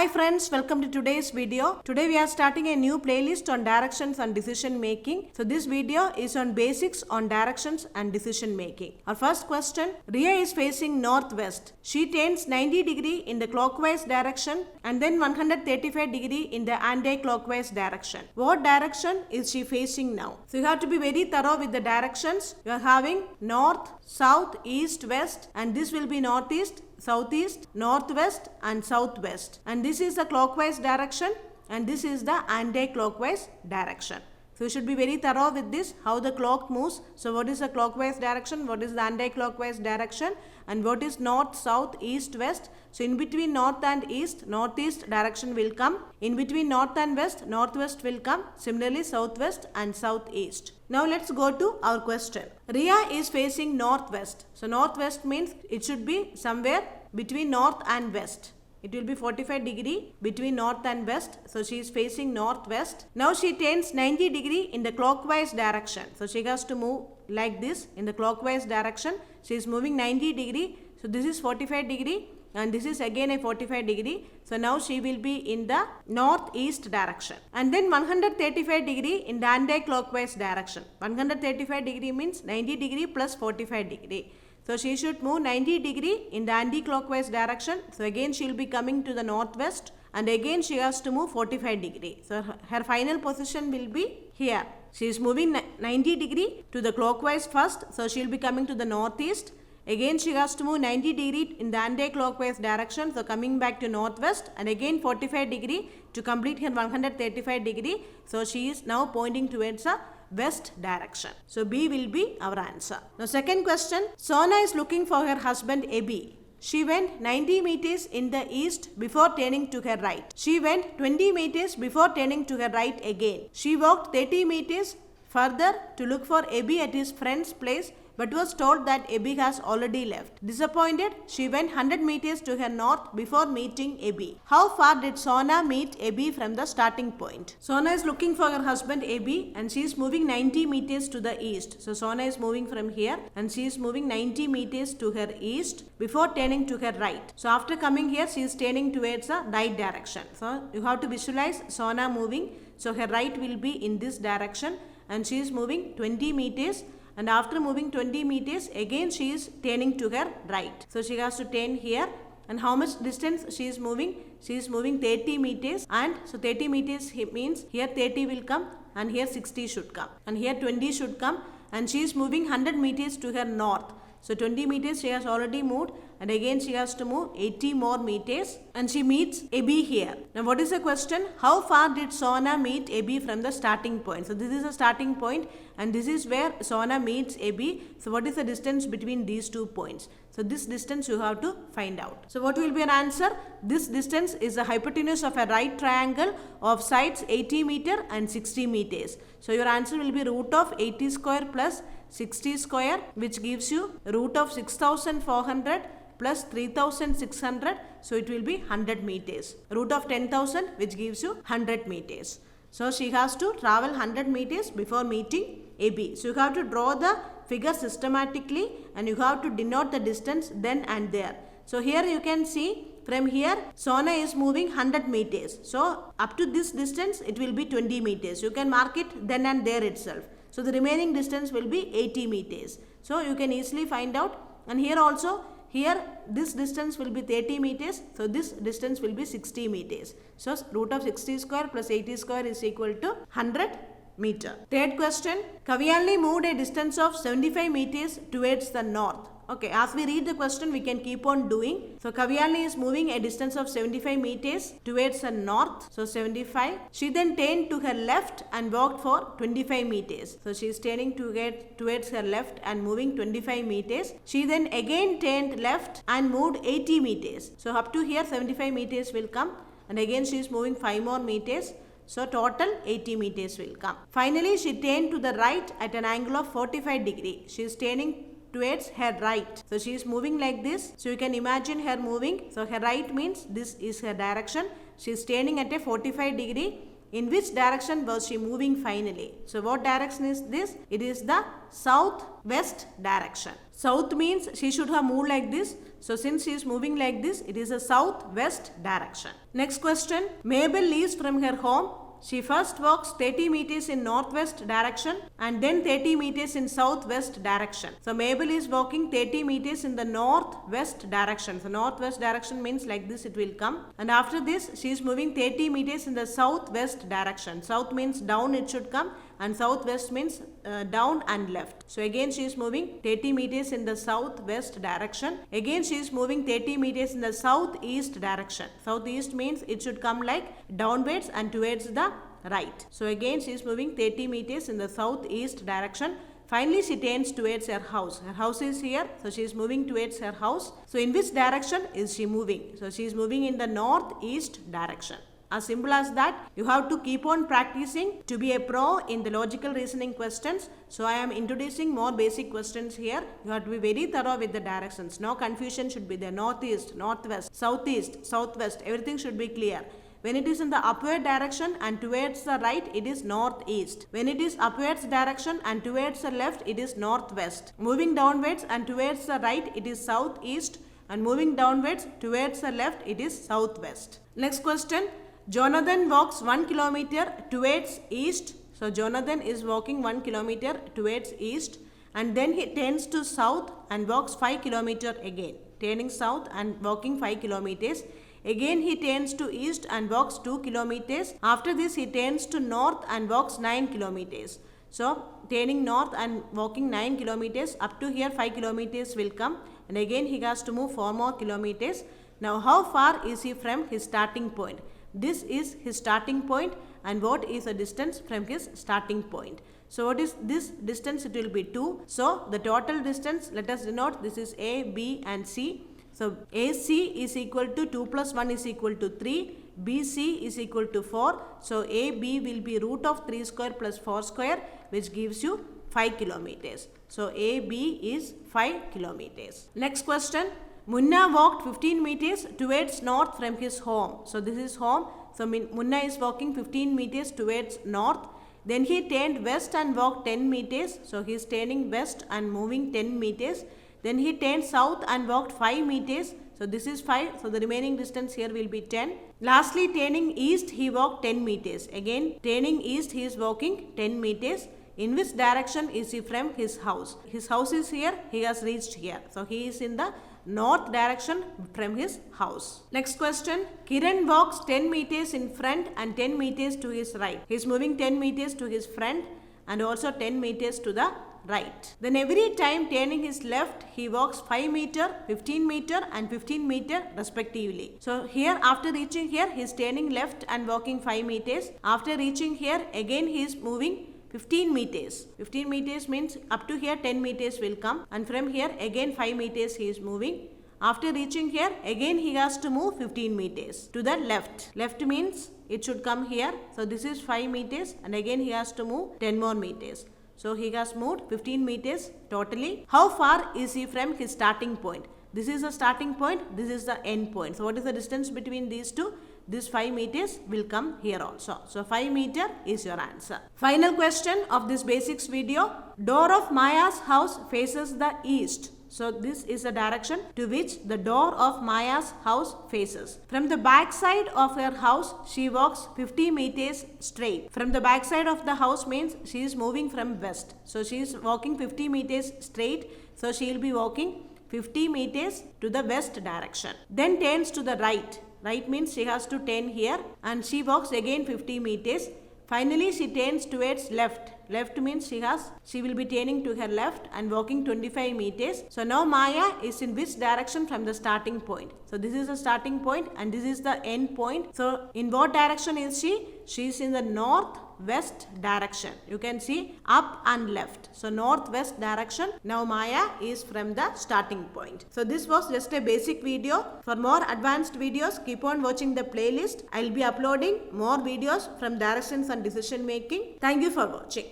Hi friends, welcome to today's video. Today we are starting a new playlist on directions and decision making. So this video is on basics on directions and decision making. Our first question, Ria is facing northwest. She turns 90 degree in the clockwise direction and then 135 degree in the anti-clockwise direction. What direction is she facing now? So you have to be very thorough with the directions. You are having north, south, east, west, and this will be northeast, southeast, northwest and southwest, and this is the clockwise direction and this is the anti-clockwise direction. So you should be very thorough with this, how the clock moves. So what is the clockwise direction, what is the anti-clockwise direction, and what is north, south, east, west. So in between north and east, northeast direction will come. In between north and west, northwest will come. Similarly southwest and southeast. Now let's go to our question. Ria is facing northwest. So northwest means it should be somewhere between north and west. It will be 45 degree between north and west. So she is facing northwest. Now she turns 90 degree in the clockwise direction. So she has to move like this in the clockwise direction. She is moving 90 degree. So this is 45 degree and this is again a 45 degree. So now she will be in the northeast direction. And then 135 degree in the anti-clockwise direction. 135 degree means 90 degree plus 45 degree. So she should move 90 degree in the anti-clockwise direction. So again she will be coming to the northwest and again she has to move 45 degree. So her final position will be here. She is moving 90 degree to the clockwise first. So she will be coming to the northeast. Again she has to move 90 degree in the anti-clockwise direction. So coming back to northwest and again 45 degree to complete her 135 degree. So she is now pointing towards a west direction. So B will be our answer. Now second question, Sona is looking for her husband Abhi. She went 90 meters in the east before turning to her right. She went 20 meters before turning to her right again. She walked 30 meters further to look for Abhi at his friend's place but was told that Abhi has already left. Disappointed, she went 100 meters to her north before meeting Abhi. How far did Sona meet Abhi from the starting point? Sona is looking for her husband Abhi and she is moving 90 meters to the east. So Sona is moving from here and she is moving 90 meters to her east before turning to her right. So after coming here, she is turning towards the right direction. So you have to visualize Sona moving. So her right will be in this direction and she is moving 20 meters. And after moving 20 meters, again she is turning to her right. So she has to turn here. And how much distance she is moving? She is moving 30 meters. And so 30 meters means here 30 will come and here 60 should come. And here 20 should come. And she is moving 100 meters to her north. So 20 meters she has already moved and again she has to move 80 more meters and she meets Abhi here. Now what is the question? How far did Sona meet Abhi from the starting point? So this is the starting point and this is where Sona meets Abhi. So what is the distance between these 2 points? So this distance you have to find out. So what will be an answer? This distance is the hypotenuse of a right triangle of sides 80 meter and 60 meters. So your answer will be root of 80 square plus 60 square, which gives you root of 6400 plus 3600. So it will be 100 meters. Root of 10,000, which gives you 100 meters. So she has to travel 100 meters before meeting Abhi. So you have to draw the figure systematically and you have to denote the distance then and there. So here you can see from here Sona is moving 100 meters. So up to this distance it will be 20 meters. You can mark it then and there itself. So the remaining distance will be 80 meters. So you can easily find out. And here also, here this distance will be 30 meters. So this distance will be 60 meters. So root of 60 square plus 80 square is equal to 100 meter. Third question, Kaviyanli moved a distance of 75 meters towards the north. Okay, as we read the question, we can keep on doing. So Kaviyanli is moving a distance of 75 meters towards the north. So 75. She then turned to her left and walked for 25 meters. So she is turning towards her left and moving 25 meters. She then again turned left and moved 80 meters. So up to here 75 meters will come. And again she is moving 5 more meters. So total 80 meters will come. Finally, she turned to the right at an angle of 45 degree. She is turning towards her right. So she is moving like this. So you can imagine her moving. So her right means this is her direction. She is turning at a 45 degree in which direction was she moving finally? So what direction is this? It is the southwest direction. South means she should have moved like this. So since she is moving like this, it is a southwest direction. Next question. Mabel leaves from her home. She first walks 30 meters in northwest direction and then 30 meters in southwest direction. So Mabel is walking 30 meters in the northwest direction. So northwest direction means like this it will come. And after this she is moving 30 meters in the southwest direction. South means down it should come and southwest means down and left. So again she is moving 30 meters in the southwest direction. Again she is moving 30 meters in the southeast direction. Southeast means it should come like downwards and towards the right. So again she is moving 30 meters in the southeast direction. Finally she turns towards her house. Her house is here, so she is moving towards her house. So in which direction is she moving? So she is moving in the northeast direction. As simple as that. You have to keep on practicing to be a pro in the logical reasoning questions. So I am introducing more basic questions here. You have to be very thorough with the directions. No confusion should be there. Northeast, northwest, southeast, southwest, everything should be clear. When it is in the upward direction and towards the right, it is northeast. When it is upwards direction and towards the left, it is northwest. Moving downwards and towards the right, it is southeast. And moving downwards towards the left, it is southwest. Next question. Jonathan walks 1 kilometer towards east. So Jonathan is walking 1 kilometer towards east and then he turns to south and walks 5 kilometers again. Turning south and walking 5 kilometers. Again he turns to east and walks 2 kilometers. After this he turns to north and walks 9 kilometers. So turning north and walking 9 kilometers, up to here 5 kilometers will come and again he has to move 4 more kilometers. Now how far is he from his starting point? This is his starting point and what is the distance from his starting point? So what is this distance? It will be 2. So the total distance, let us denote, this is A, B and C. So AC is equal to 2 plus 1 is equal to 3. BC is equal to 4. So AB will be root of 3 square plus 4 square which gives you 5 kilometers. So AB is 5 kilometers. Next question. Munna walked 15 meters towards north from his home. So this is home. So Munna is walking 15 meters towards north. Then he turned west and walked 10 meters. So he is turning west and moving 10 meters. Then he turned south and walked 5 meters. So this is 5. So the remaining distance here will be 10. Lastly, turning east, he walked 10 meters. Again, turning east, he is walking 10 meters. In which direction is he from his house? His house is here. He has reached here. So he is in the north direction from his house. Next question. Kiran walks 10 meters in front and 10 meters to his right. He is moving 10 meters to his front and also 10 meters to the right. Then every time turning his left, he walks 5 meter, 15 meter and 15 meter respectively. So here after reaching here, he is turning left and walking 5 meters. After reaching here, again he is moving 15 meters. 15 meters means up to here 10 meters will come and from here again 5 meters he is moving. After reaching here, again he has to move 15 meters to the left. Left means it should come here. So this is 5 meters and again he has to move 10 more meters. So he has moved 15 meters totally. How far is he from his starting point? This is the starting point, this is the end point. So what is the distance between these two? This 5 meters will come here also. So 5 meter is your answer. Final question of this basics video. Door of Maya's house faces the east. So this is the direction to which the door of Maya's house faces. From the back side of her house, she walks 50 meters straight. From the back side of the house means she is moving from west. So she is walking 50 meters straight. So she will be walking 50 meters to the west direction. Then turns to the right. Right means she has to turn here and she walks again 50 meters. Finally she turns towards left. Left means she will be turning to her left and walking 25 meters. So now Maya is in which direction from the starting point? So this is the starting point and this is the end point. So in what direction is she? She is in the northwest direction. You can see up and left. So northwest direction. Now Maya is from the starting point. So this was just a basic video. For more advanced videos, keep on watching the playlist. I will be uploading more videos from directions and decision making. Thank you for watching.